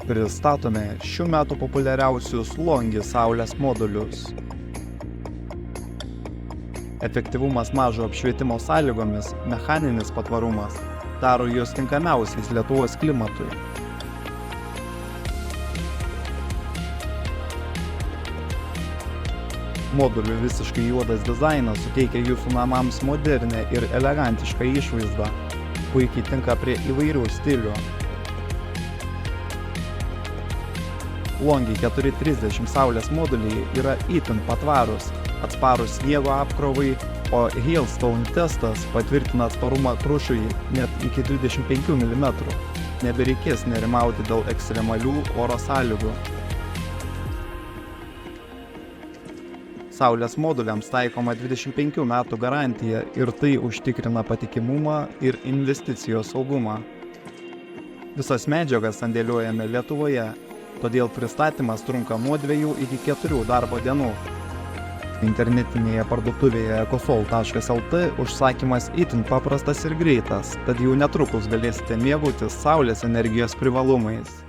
Pristatome šių metų populiariausius Longi saulės modulius. Efektyvumas mažo apšvietimo sąlygomis, mechaninis patvarumas daro juos tinkamiausiais Lietuvos klimatui. Modulių visiškai juodas dizainas suteikia jūsų namams modernę ir elegantišką išvaizdą. Puikiai tinka prie įvairių stilių. Longi 430 saulės moduliai yra itin patvarūs, atsparūs sniego apkrovai, o Hailstone testas patvirtina atsparumą krušui net iki 25 mm. Nebereikės nerimauti dėl ekstremalių oro sąlygų. Saulės moduliams taikoma 25 metų garantija ir tai užtikrina patikimumą ir investicijos saugumą. Visas medžiagas sandėliuojame Lietuvoje, todėl pristatymas trunka nuo 2 iki 4 darbo dienų. Internetinėje parduotuvėje ecosol.lt užsakymas itin paprastas ir greitas, tad jau netrukus galėsite mėgautis saulės energijos privalumais.